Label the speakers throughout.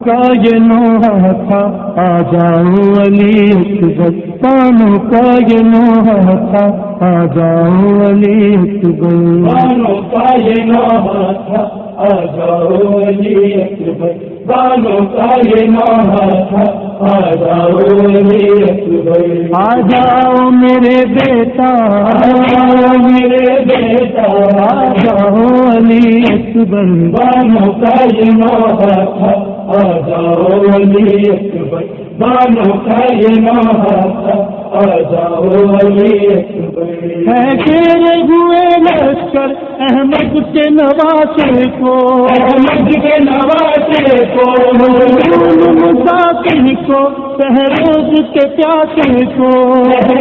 Speaker 1: کا یہ نوحہ تھا آ جاؤ علی اکبر، بانوں کا یہ نوحہ تھا آ جاؤ علی اکبر،
Speaker 2: بانوں کا یہ نوحہ تھا آ جاؤ علی اکبر، بانوں کا یہ نوحہ تھا آ جاؤ علی اکبر،
Speaker 1: آ جاؤ میرے بیٹا،
Speaker 2: آ جاؤ میرے بیٹا،
Speaker 1: آ جاؤ علی اکبر،
Speaker 2: بانوں کا یہ نوحہ تھا آ جاؤ علی اکبر، بانوں کا یہ نوحہ تھا آ جاؤ علی اکبر،
Speaker 1: ہے تیرے ہوئے لشکر احمد کے نواسے کو،
Speaker 2: احمد کے نواسے کو،
Speaker 1: مظلوم مسافر کو، شہروز کے پیاسے کو،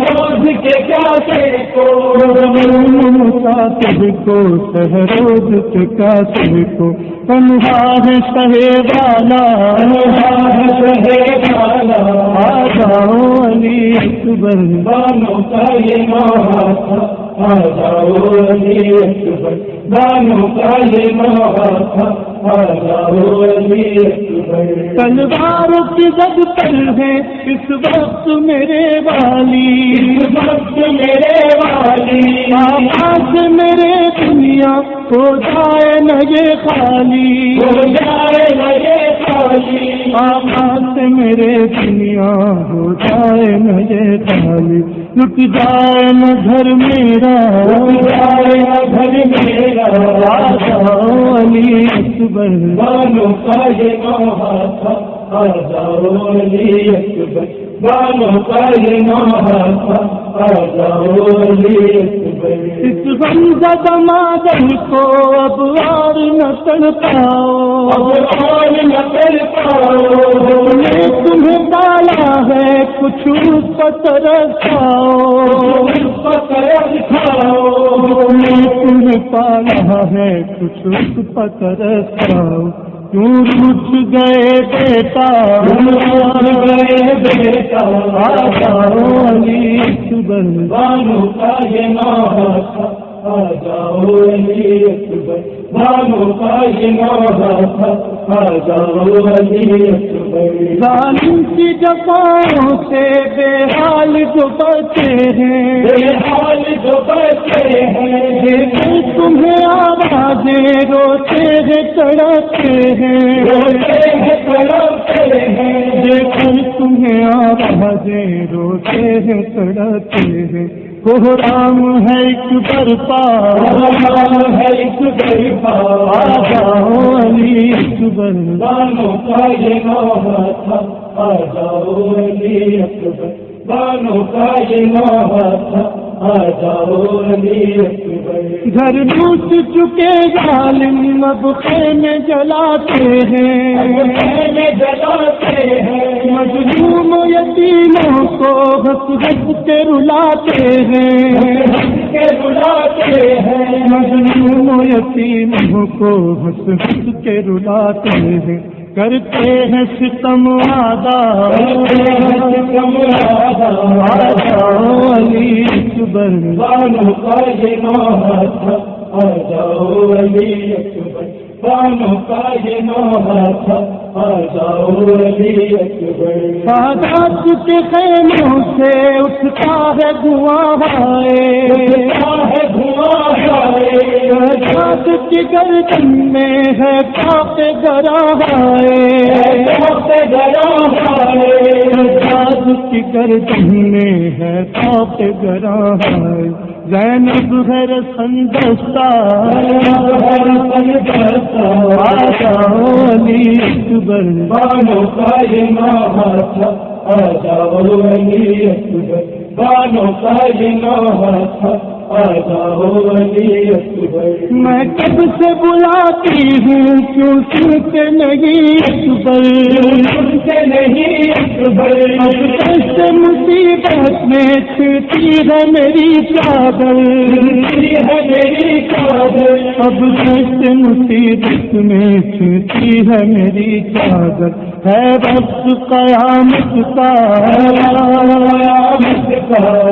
Speaker 2: روز کے پیاسے کو،
Speaker 1: مظلوم مسافر کو، شہروز کے پیاسے کو، تنہا ہے شہے والا،
Speaker 2: رہے والا،
Speaker 1: آ جاؤ علی اکبر،
Speaker 2: بانوں کا یہ نوحہ تھا آ جاؤ علی اکبر، بانوں کا یہ نوحہ تھا آ جاؤ علی اکبر،
Speaker 1: تلواروں کی زد پر ہے اس وقت میرے والی،
Speaker 2: اس وقت میرے والی،
Speaker 1: آواز میرے دنیا ہو جائے نہ یہ خالی،
Speaker 2: ہو جائے لگے خالی،
Speaker 1: آواز میرے دنیا ہو جائے نہ یہ خالی، لٹ جائے نہ گھر میرا،
Speaker 2: جائے گھر میرا،
Speaker 1: آ جاؤ علی اکبر،
Speaker 2: بانوں کا یہ نوحہ تھا آ جاؤ علی اکبر، بانوں کا یہ نوحہ تھا آ جاؤ علی اکبر،
Speaker 1: اس غمزدہ مادر کو اب اور نہ تڑ پاؤ،
Speaker 2: اور نہ کر پاؤ،
Speaker 1: نے تمہیں پالا ہے کچھ اس کو ترساؤ،
Speaker 2: پکڑ کھاؤ،
Speaker 1: نے تمہیں پالا ہے کچھ اس کو ترساؤ، کیوں رجھ گئے بیٹا،
Speaker 2: گئے بیٹا،
Speaker 1: آ جاؤ علی اکبر،
Speaker 2: بانوں کا یہ نوحہ تھا آ جاؤ علی اکبر، بانوں کا یہ نوحہ تھا آ جاؤ علی اکبر،
Speaker 1: ظالم کی جفاؤں سے بے حال جو بچے ہیں،
Speaker 2: بے حال جو بچے ہیں،
Speaker 1: دیکھیں تمہیں آوازیں روتے ہیں تڑپتے ہیں،
Speaker 2: روتے ہیں تڑپتے ہیں،
Speaker 1: دیکھیں تمہیں آوازیں روتے ہیں تڑپتے ہیں، کوہرام ہے ایک برپا،
Speaker 2: رام ہے ایک برپا،
Speaker 1: آ جاؤ علی اکبر،
Speaker 2: بانوں کا یہ نوحہ تھا آ جاؤ علی اکبر، بانوں کا یہ نوحہ تھا آ جاؤ علی اکبر،
Speaker 1: گھر لوٹ چکے ظالم اب خیمے جلاتے ہیں،
Speaker 2: خیمے جلاتے ہیں،
Speaker 1: مظلوم یتیموں کو ہنس ہنس کے رلاتے ہیں،
Speaker 2: کے بلاتے ہیں،
Speaker 1: مظلوم یتیموں کو ہنس ہنس کے رلاتے ہیں، کرتے ہیں ستم وعدہ، آ جاؤ علی اکبر،
Speaker 2: بانوں کا یہ نوحہ تھا آ جاؤ علی اکبر، بانوں کا یہ نوحہ تھا آ جاؤ علی اکبر،
Speaker 1: سادات کے خیموں سے اٹھتا ہے دھواں
Speaker 2: ہے دھواں ہے،
Speaker 1: سادات کی گردن میں ہے پاک گرا سادات کی گردن میں ہے پاک گرا زینب ہے رسن دستہ، آ جاؤ علی اکبر،
Speaker 2: بانوں کا یہ نوحہ تھا آ جاؤ علی اکبر، بانوں کا یہ نوحہ تھا آ جاؤ علی اکبر،
Speaker 1: میں کب سے بلاتی ہوں کیوں سنتے نہیں اکبر،
Speaker 2: سنتے نہیں اکبر،
Speaker 1: اب کیسے مصیبت میں چھوٹی ہے میری چادر،
Speaker 2: ہے میری چادر،
Speaker 1: اب کیسے مصیبت میں چھوٹی ہے میری چادر، ہے وقت قیامت کا،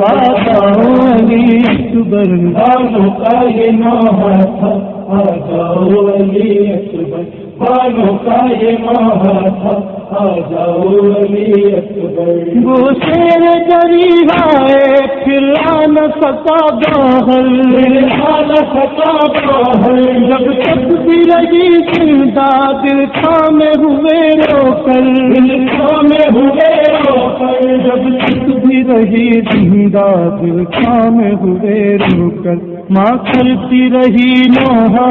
Speaker 1: آ جاؤ علی اکبر،
Speaker 2: بانوں کا یہ نوحہ تھا آ جاؤ علی اکبر، بانوں کا یہ موہ تھا آ جاؤ علی اکبر
Speaker 1: وہ شیر دریائے پھلا نہ سکا باہر جب تک بھی رہی زندہ دل تھامے ہوئے رو کر جب تک بھی رہی زندہ دل تھامے ہوئے رو کر ماں کرتی رہی نوحہ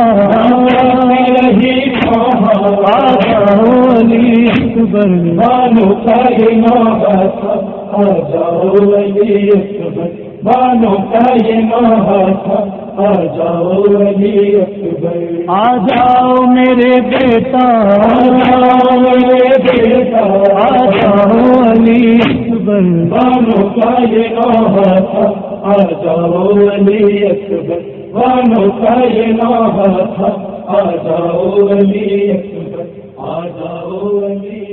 Speaker 1: آ جاؤ علی اکبر
Speaker 2: بانوں کا یہ موہ تھا آ جاؤ علی اکبر بانوں کا یہ موہ تھا آ جاؤ علی اکبر
Speaker 1: آ جاؤ میرے بیٹا
Speaker 2: آ
Speaker 1: جاؤ علی اکبر
Speaker 2: بانوں کا یہ موہ تھا آ جاؤ علی اکبر بانوں کا یہ موہ تھا آ جاؤ علی اکبر آ جاؤ علی